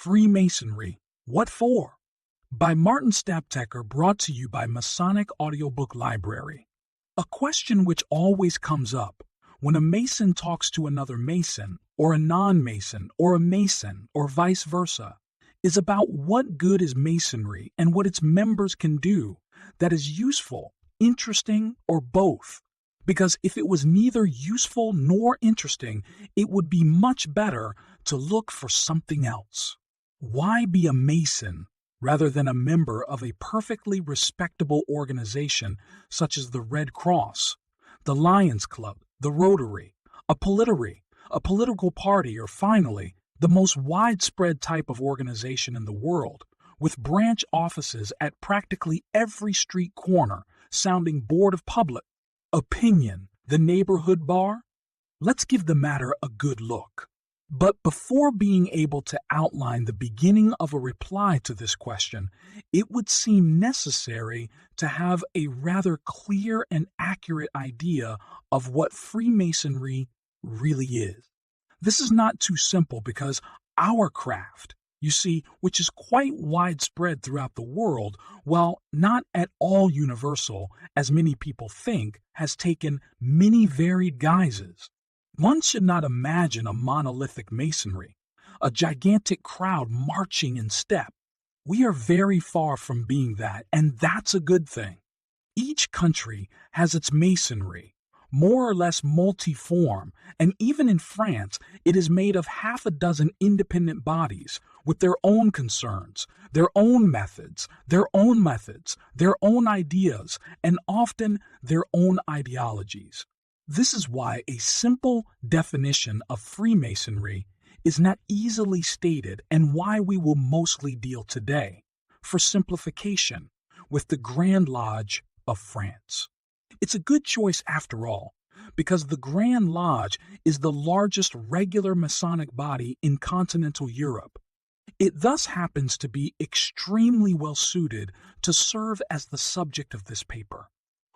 Freemasonry, What For? By Martin Staptecker, brought to you by Masonic Audiobook Library. A question which always comes up when a Mason talks to another Mason, or a non-Mason, or a Mason, or vice versa, is about what good is Masonry and what its members can do that is useful, interesting, or both. Because if it was neither useful nor interesting, it would be much better to look for something else. Why be a Mason rather than a member of a perfectly respectable organization such as the Red Cross, the Lions Club, the Rotary, a political party, or finally, the most widespread type of organization in the world, with branch offices at practically every street corner, sounding Board of Public Opinion, the neighborhood bar? Let's give the matter a good look. But before being able to outline the beginning of a reply to this question, it would seem necessary to have a rather clear and accurate idea of what Freemasonry really is. This is not too simple because our craft, you see, which is quite widespread throughout the world, while not at all universal, as many people think, has taken many varied guises. One should not imagine a monolithic masonry, a gigantic crowd marching in step. We are very far from being that, and that's a good thing. Each country has its masonry, more or less multiform, and even in France, it is made of half a dozen independent bodies with their own concerns, their own methods, their own ideas, and often their own ideologies. This is why a simple definition of Freemasonry is not easily stated and why we will mostly deal today, for simplification, with the Grand Lodge of France. It's a good choice after all, because the Grand Lodge is the largest regular Masonic body in continental Europe. It thus happens to be extremely well suited to serve as the subject of this paper.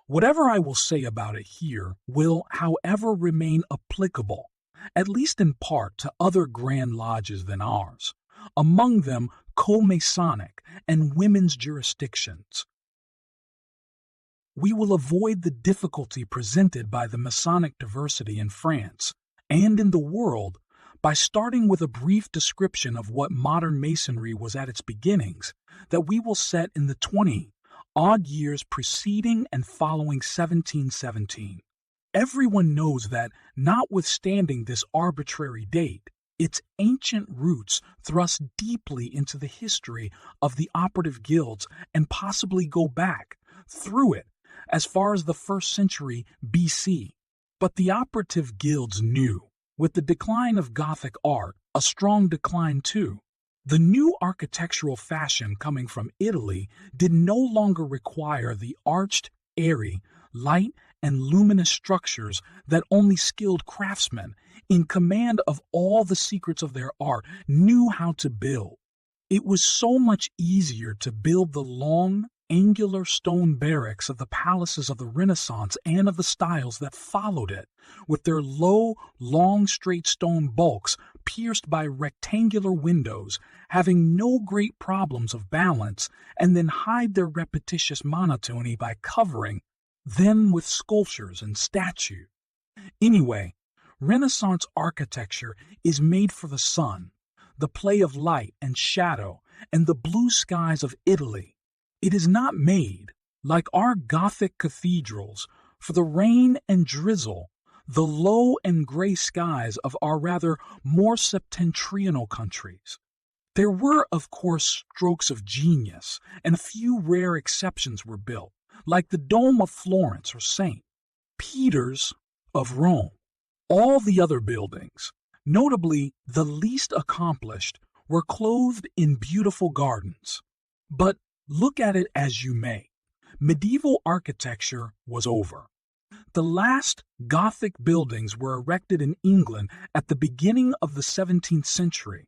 Whatever I will say about it here will, however, remain applicable, at least in part, to other Grand Lodges than ours, among them co-Masonic and women's jurisdictions. We will avoid the difficulty presented by the Masonic diversity in France and in the world by starting with a brief description of what modern Masonry was at its beginnings that we will set in the 20-odd years preceding and following 1717. Everyone knows that, notwithstanding this arbitrary date, its ancient roots thrust deeply into the history of the operative guilds and possibly go back through it as far as the 1st century BC. But the operative guilds knew, with the decline of Gothic art, a strong decline too. The new architectural fashion coming from Italy did no longer require the arched, airy, light, and luminous structures that only skilled craftsmen, in command of all the secrets of their art, knew how to build. It was so much easier to build the long, angular stone barracks of the palaces of the Renaissance and of the styles that followed it, with their low, long, straight stone bulks pierced by rectangular windows, having no great problems of balance, and then hide their repetitious monotony by covering them with sculptures and statues. Anyway, Renaissance architecture is made for the sun, the play of light and shadow, and the blue skies of Italy. It is not made, like our Gothic cathedrals, for the rain and drizzle, the low and gray skies of our rather more septentrional countries. There were, of course, strokes of genius, and a few rare exceptions were built, like the Dome of Florence or St. Peter's of Rome. All the other buildings, notably the least accomplished, were clothed in beautiful gardens. But look at it as you may, medieval architecture was over. The last Gothic buildings were erected in England at the beginning of the 17th century,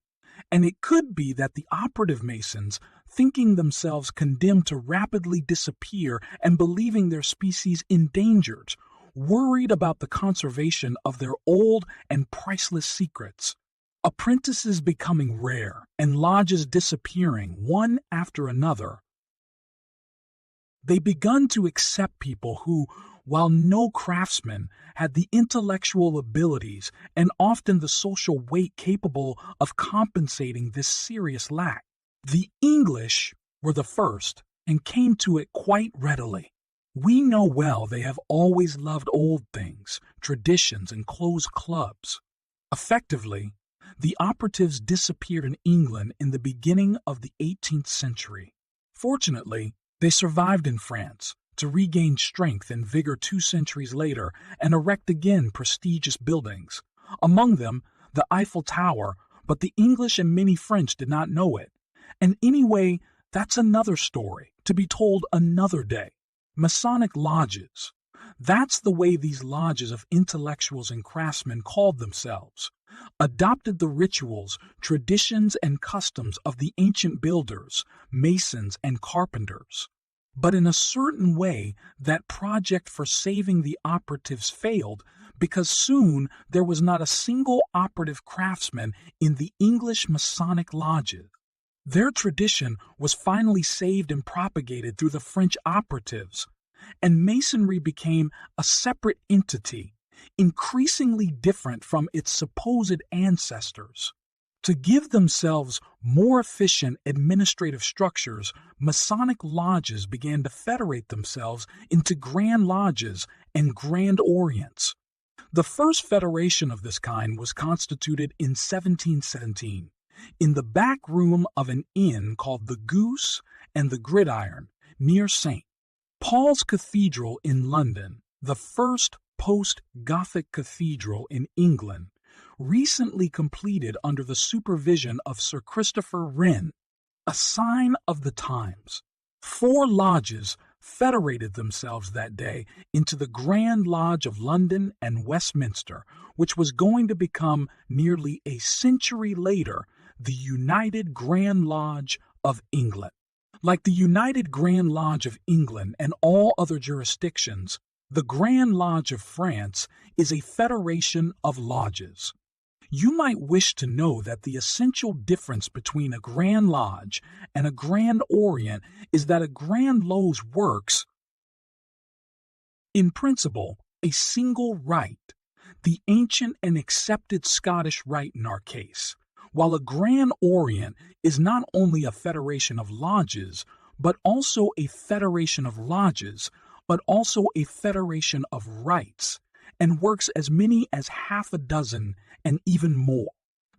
and it could be that the operative Masons, thinking themselves condemned to rapidly disappear and believing their species endangered, worried about the conservation of their old and priceless secrets. Apprentices becoming rare and lodges disappearing one after another, they begun to accept people who, while no craftsmen, had the intellectual abilities and often the social weight capable of compensating this serious lack. The English were the first and came to it quite readily. We know well they have always loved old things, traditions, and closed clubs. Effectively, the operatives disappeared in England in the beginning of the 18th century. Fortunately, they survived in France to regain strength and vigor 2 centuries later and erect again prestigious buildings, among them the Eiffel Tower, but the English and many French did not know it. And anyway, that's another story to be told another day. Masonic lodges. That's the way these lodges of intellectuals and craftsmen called themselves, adopted the rituals, traditions, and customs of the ancient builders, masons, and carpenters. But in a certain way, that project for saving the operatives failed because soon there was not a single operative craftsman in the English Masonic lodges. Their tradition was finally saved and propagated through the French operatives, and Masonry became a separate entity, increasingly different from its supposed ancestors. To give themselves more efficient administrative structures, Masonic lodges began to federate themselves into Grand Lodges and Grand Orients. The first federation of this kind was constituted in 1717, in the back room of an inn called the Goose and the Gridiron, near St. Paul's Cathedral in London, the first post-Gothic cathedral in England, recently completed under the supervision of Sir Christopher Wren, a sign of the times. 4 lodges federated themselves that day into the Grand Lodge of London and Westminster, which was going to become, nearly a century later, the United Grand Lodge of England. Like the United Grand Lodge of England and all other jurisdictions, the Grand Lodge of France is a federation of lodges. You might wish to know that the essential difference between a Grand Lodge and a Grand Orient is that a Grand Lodge works, in principle, a single rite, the ancient and accepted Scottish rite in our case, while a Grand Orient is not only a federation of lodges, but also a federation of lodges, but also a federation of rites, and works as many as half a dozen and even more.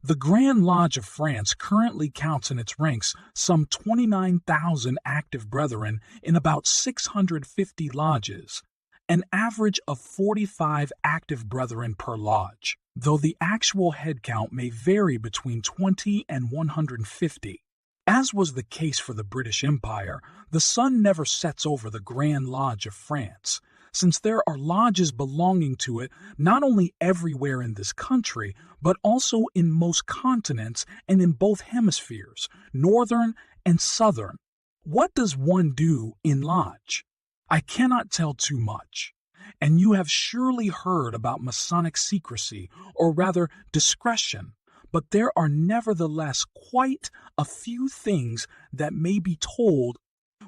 The Grand Lodge of France currently counts in its ranks some 29,000 active brethren in about 650 lodges, an average of 45 active brethren per lodge, though the actual head count may vary between 20 and 150. As was the case for the British Empire, the sun never sets over the Grand Lodge of France, since there are lodges belonging to it not only everywhere in this country, but also in most continents and in both hemispheres, northern and southern. What does one do in lodge? I cannot tell too much, and you have surely heard about Masonic secrecy, or rather discretion, but there are nevertheless quite a few things that may be told.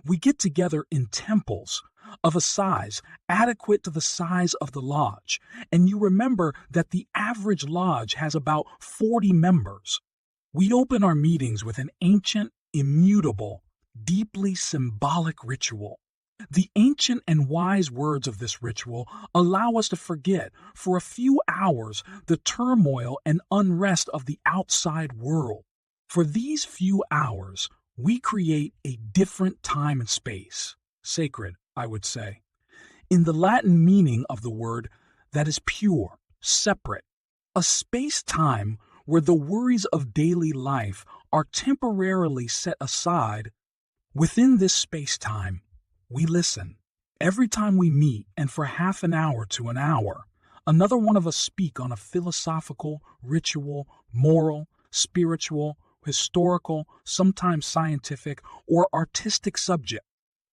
We get together in temples of a size adequate to the size of the lodge, and you remember that the average lodge has about 40 members. We open our meetings with an ancient, immutable, deeply symbolic ritual. The ancient and wise words of this ritual allow us to forget for a few hours the turmoil and unrest of the outside world. For these few hours, we create a different time and space, sacred, I would say, in the Latin meaning of the word, that is pure, separate, a space-time where the worries of daily life are temporarily set aside. Within this space-time, we listen. Every time we meet, and for half an hour to an hour, another one of us speak on a philosophical, ritual, moral, spiritual, historical, sometimes scientific, or artistic subject.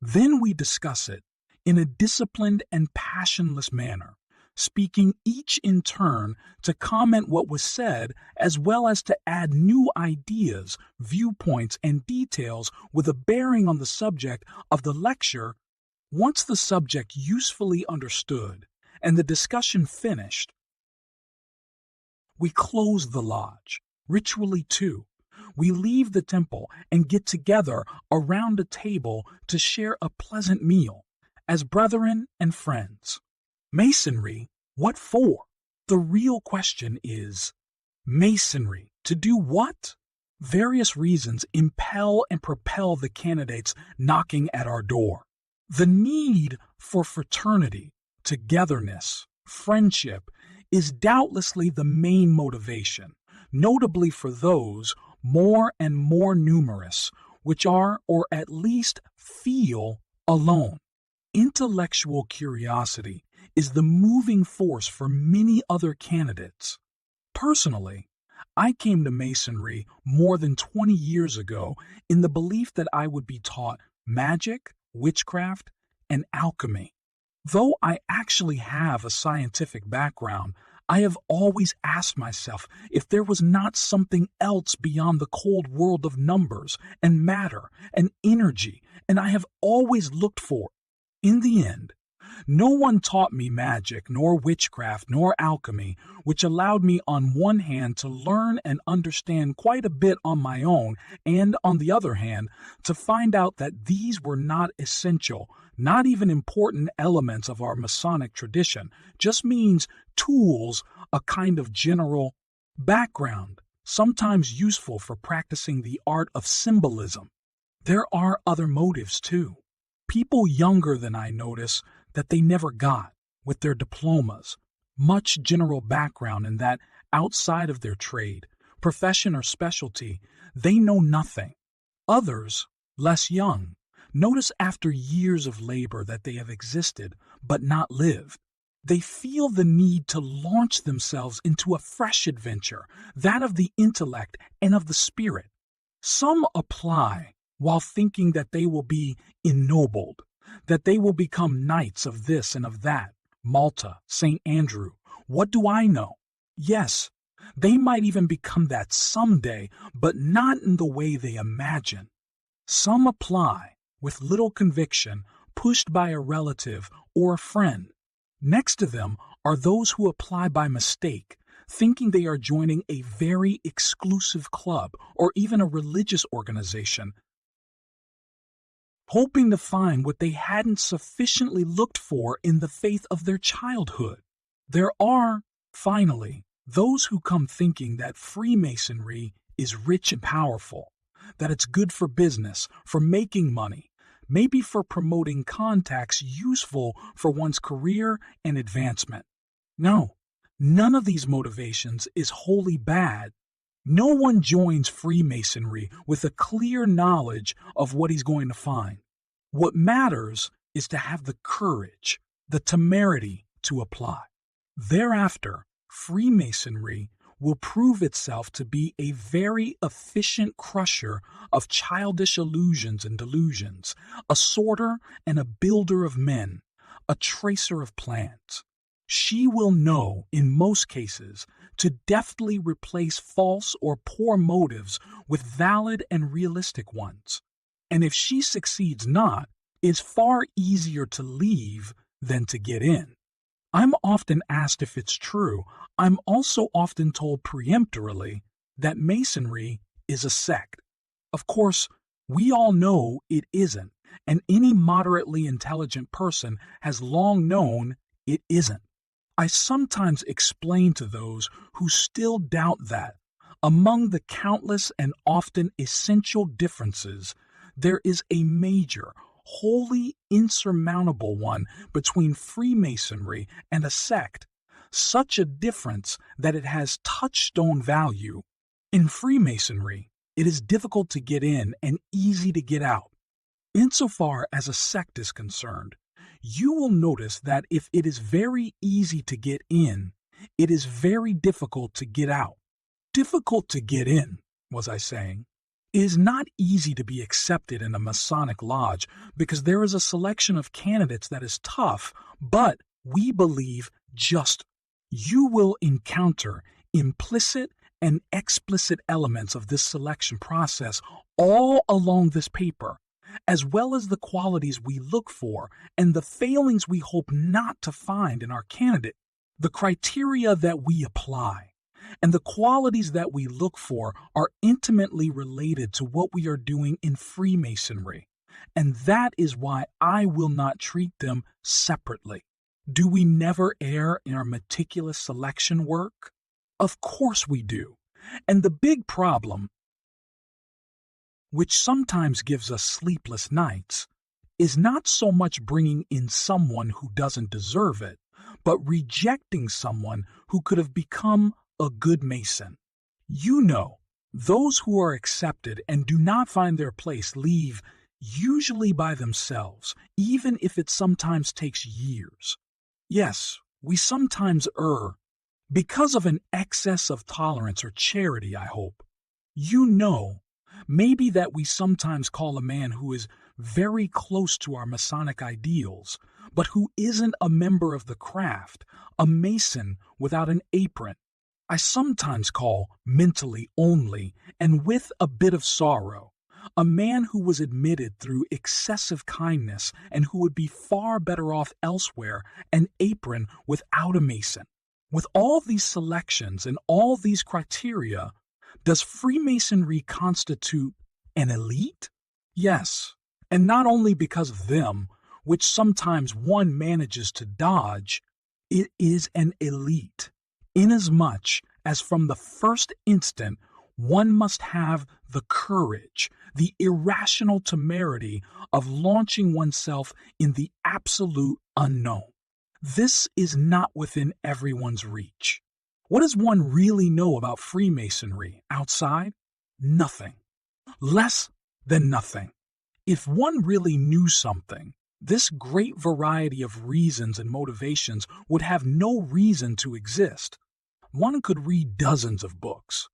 Then we discuss it in a disciplined and passionless manner, speaking each in turn to comment what was said as well as to add new ideas, viewpoints, and details with a bearing on the subject of the lecture. Once the subject usefully understood and the discussion finished, we close the lodge, ritually too. We leave the temple and get together around a table to share a pleasant meal as brethren and friends. Masonry, what for? The real question is, Masonry, to do what? Various reasons impel and propel the candidates knocking at our door. The need for fraternity, togetherness, friendship is doubtlessly the main motivation, notably for those more and more numerous, which are, or at least feel, alone. Intellectual curiosity is the moving force for many other candidates. Personally, I came to Masonry more than 20 years ago in the belief that I would be taught magic, witchcraft, and alchemy. Though I actually have a scientific background, I have always asked myself if there was not something else beyond the cold world of numbers and matter and energy, and I have always looked for it. In the end, no one taught me magic, nor witchcraft, nor alchemy, which allowed me on one hand to learn and understand quite a bit on my own, and on the other hand, to find out that these were not essential, not even important elements of our Masonic tradition, just means tools, a kind of general background, sometimes useful for practicing the art of symbolism. There are other motives too. People younger than I notice that they never got, with their diplomas, much general background in that outside of their trade, profession, or specialty, they know nothing. Others, less young, notice after years of labor that they have existed but not lived. They feel the need to launch themselves into a fresh adventure, that of the intellect and of the spirit. Some apply while thinking that they will be ennobled, that they will become knights of this and of that, Malta, St. Andrew. What do I know? Yes, they might even become that someday, but not in the way they imagine. Some apply with little conviction, pushed by a relative or a friend. Next to them are those who apply by mistake, thinking they are joining a very exclusive club or even a religious organization, hoping to find what they hadn't sufficiently looked for in the faith of their childhood. There are, finally, those who come thinking that Freemasonry is rich and powerful, that it's good for business, for making money, maybe for promoting contacts useful for one's career and advancement. No, none of these motivations is wholly bad. No one joins Freemasonry with a clear knowledge of what he's going to find. What matters is to have the courage, the temerity to apply. Thereafter, Freemasonry will prove itself to be a very efficient crusher of childish illusions and delusions, a sorter and a builder of men, a tracer of plans. She will know, in most cases, to deftly replace false or poor motives with valid and realistic ones. And if she succeeds not, it's far easier to leave than to get in. I'm often asked if it's true. I'm also often told peremptorily that Masonry is a sect. Of course, we all know it isn't, and any moderately intelligent person has long known it isn't. I sometimes explain to those who still doubt that, among the countless and often essential differences, there is a major, wholly insurmountable one between Freemasonry and a sect, such a difference that it has touchstone value. In Freemasonry, it is difficult to get in and easy to get out. Insofar as a sect is concerned, you will notice that if it is very easy to get in, it is very difficult to get out. Difficult to get in, was I saying? It is not easy to be accepted in a Masonic lodge because there is a selection of candidates that is tough, but we believe just you will encounter implicit and explicit elements of this selection process all along this paper, as well as the qualities we look for and the failings we hope not to find in our candidate, the criteria that we apply, and the qualities that we look for are intimately related to what we are doing in Freemasonry, and that is why I will not treat them separately. Do we never err in our meticulous selection work? Of course we do. And the big problem, which sometimes gives us sleepless nights, is not so much bringing in someone who doesn't deserve it, but rejecting someone who could have become a good Mason. You know, those who are accepted and do not find their place leave, usually by themselves, even if it sometimes takes years. Yes, we sometimes err because of an excess of tolerance or charity, I hope. You know, maybe that we sometimes call a man who is very close to our Masonic ideals, but who isn't a member of the craft, a Mason without an apron. I sometimes call mentally only, and with a bit of sorrow, a man who was admitted through excessive kindness and who would be far better off elsewhere, an apron without a Mason. With all these selections and all these criteria, does Freemasonry constitute an elite? Yes, and not only because of them, which sometimes one manages to dodge, it is an elite, inasmuch as from the first instant one must have the courage, the irrational temerity of launching oneself in the absolute unknown. This is not within everyone's reach. What does one really know about Freemasonry outside? Nothing. Less than nothing. If one really knew something, this great variety of reasons and motivations would have no reason to exist. One could read dozens of books,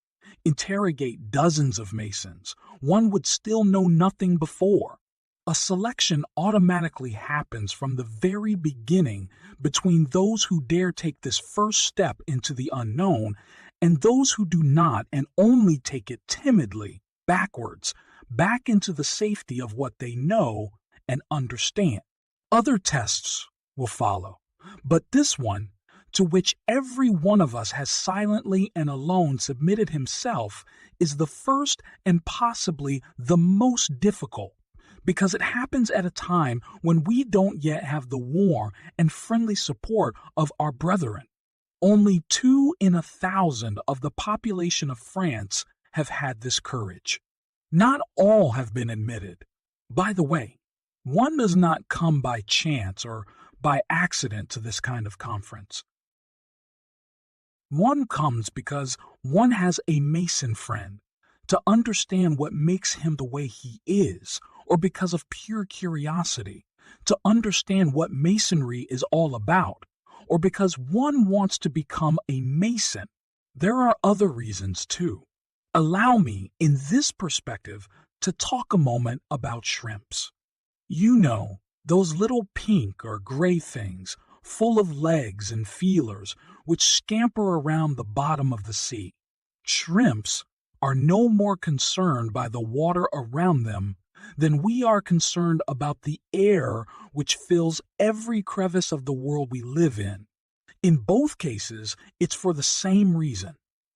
interrogate dozens of Masons. One would still know nothing before. A selection automatically happens from the very beginning between those who dare take this first step into the unknown and those who do not and only take it timidly, backwards, back into the safety of what they know and understand. Other tests will follow, but this one, to which every one of us has silently and alone submitted himself, is the first and possibly the most difficult, because it happens at a time when we don't yet have the warm and friendly support of our brethren. Only 2 in 1,000 of the population of France have had this courage. Not all have been admitted. By the way, one does not come by chance or by accident to this kind of conference. One comes because one has a Mason friend to understand what makes him the way he is, or because of pure curiosity, to understand what Masonry is all about, or because one wants to become a Mason. There are other reasons too. Allow me, in this perspective, to talk a moment about shrimps. You know, those little pink or gray things, full of legs and feelers, which scamper around the bottom of the sea. Shrimps are no more concerned by the water around them than we are concerned about the air which fills every crevice of the world we live in. In both cases, it's for the same reason.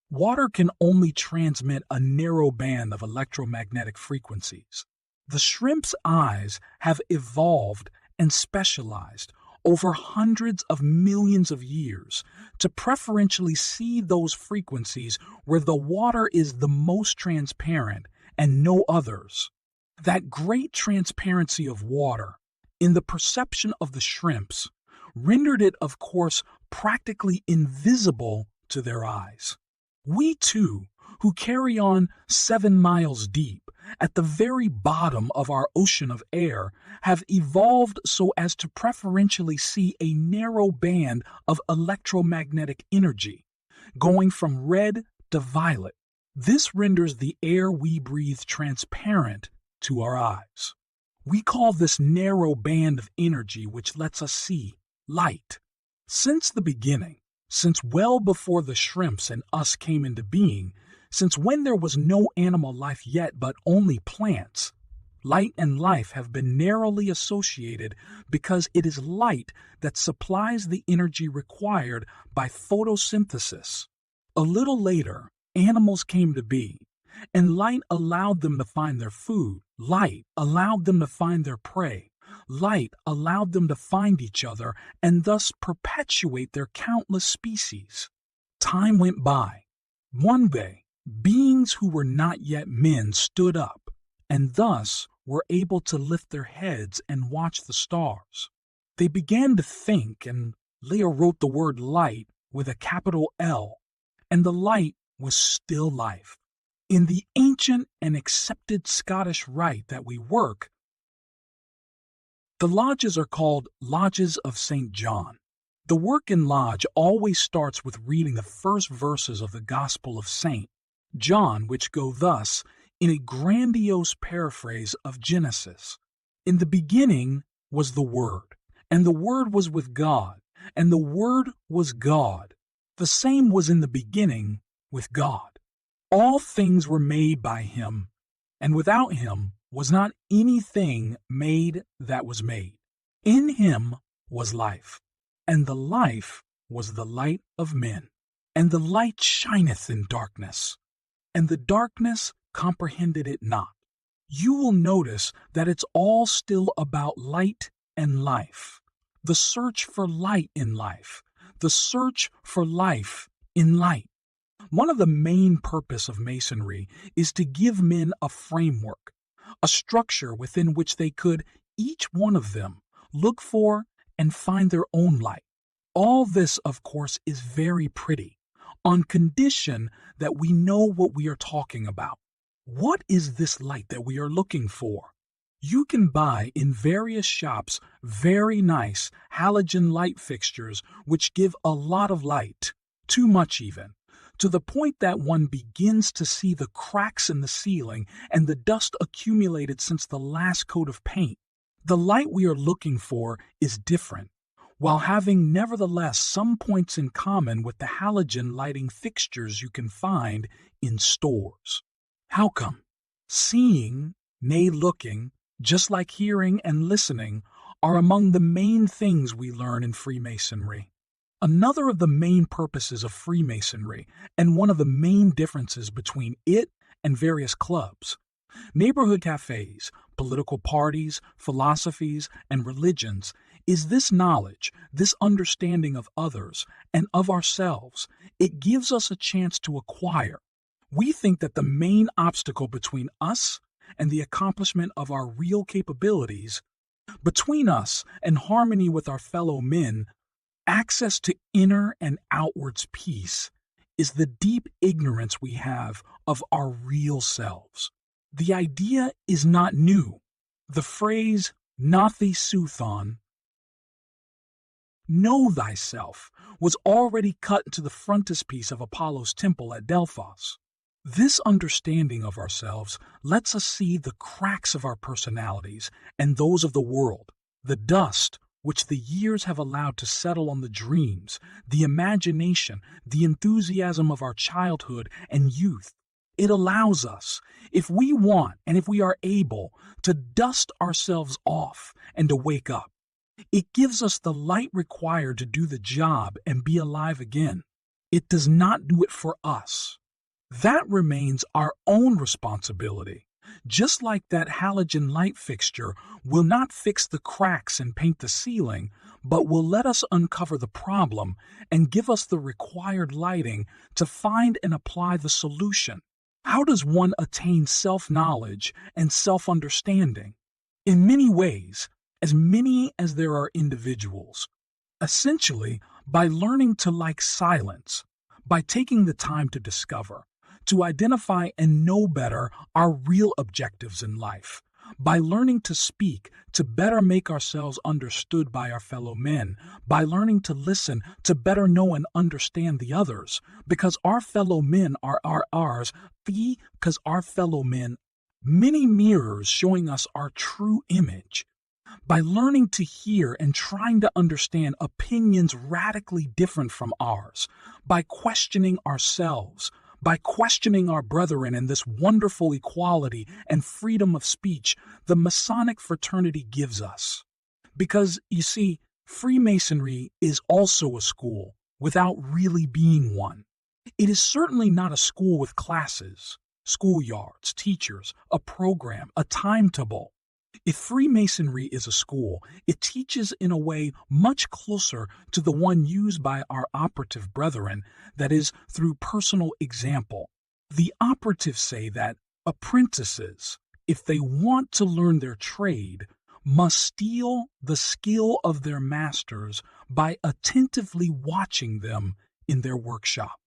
Water can only transmit a narrow band of electromagnetic frequencies. The shrimp's eyes have evolved and specialized over hundreds of millions of years to preferentially see those frequencies where the water is the most transparent and no others. That great transparency of water, in the perception of the shrimps, rendered it, of course, practically invisible to their eyes. We too, who carry on 7 miles deep, at the very bottom of our ocean of air, have evolved so as to preferentially see a narrow band of electromagnetic energy, going from red to violet. This renders the air we breathe transparent to our eyes. We call this narrow band of energy which lets us see light. Since the beginning, since well before the shrimps and us came into being, since when there was no animal life yet but only plants, light and life have been narrowly associated because it is light that supplies the energy required by photosynthesis. A little later, animals came to be, and light allowed them to find their food. Light allowed them to find their prey. Light allowed them to find each other and thus perpetuate their countless species. Time went by. One day, beings who were not yet men stood up, and thus were able to lift their heads and watch the stars. They began to think, and Leah wrote the word light with a capital L, and the light was still life. In the ancient and accepted Scottish rite that we work, the lodges are called Lodges of St. John. The work in lodge always starts with reading the first verses of the Gospel of St. John, which go thus, in a grandiose paraphrase of Genesis. In the beginning was the Word, and the Word was with God, and the Word was God. The same was in the beginning with God. All things were made by him, and without him was not anything made that was made. In him was life, and the life was the light of men. And the light shineth in darkness, and the darkness comprehended it not. You will notice that it's all still about light and life. The search for light in life. The search for life in light. One of the main purposes of Masonry is to give men a framework, a structure within which they could, each one of them, look for and find their own light. All this, of course, is very pretty, on condition that we know what we are talking about. What is this light that we are looking for? You can buy in various shops very nice halogen light fixtures which give a lot of light, too much even, to the point that one begins to see the cracks in the ceiling and the dust accumulated since the last coat of paint. The light we are looking for is different, while having nevertheless some points in common with the halogen lighting fixtures you can find in stores. How come? Seeing, nay looking, just like hearing and listening, are among the main things we learn in Freemasonry. Another of the main purposes of Freemasonry, and one of the main differences between it and various clubs, neighborhood cafes, political parties, philosophies, and religions, is this knowledge, this understanding of others and of ourselves. It gives us a chance to acquire. We think that the main obstacle between us and the accomplishment of our real capabilities, between us and harmony with our fellow men, access to inner and outwards peace, is the deep ignorance we have of our real selves. The idea is not new. The phrase, "Nathi Suthon," know thyself, was already cut into the frontispiece of Apollo's temple at Delphos. This understanding of ourselves lets us see the cracks of our personalities and those of the world, the dust which the years have allowed to settle on the dreams, the imagination, the enthusiasm of our childhood and youth. It allows us, if we want and if we are able, to dust ourselves off and to wake up. It gives us the light required to do the job and be alive again. It does not do it for us. That remains our own responsibility. Just like that halogen light fixture will not fix the cracks and paint the ceiling, but will let us uncover the problem and give us the required lighting to find and apply the solution. How does one attain self-knowledge and self-understanding? In many ways, as many as there are individuals. Essentially, by learning to like silence, by taking the time to discover, to identify and know better our real objectives in life, by learning to speak to better make ourselves understood by our fellow men, by learning to listen to better know and understand the others, because our fellow men are ours, because our fellow men, many mirrors showing us our true image, By learning to hear and trying to understand opinions radically different from ours, by questioning ourselves, by questioning our brethren in this wonderful equality and freedom of speech the Masonic fraternity gives us. Because, you see, Freemasonry is also a school without really being one. It is certainly not a school with classes, schoolyards, teachers, a program, a timetable. If Freemasonry is a school, it teaches in a way much closer to the one used by our operative brethren, that is, through personal example. The operatives say that apprentices, if they want to learn their trade, must steal the skill of their masters by attentively watching them in their workshop.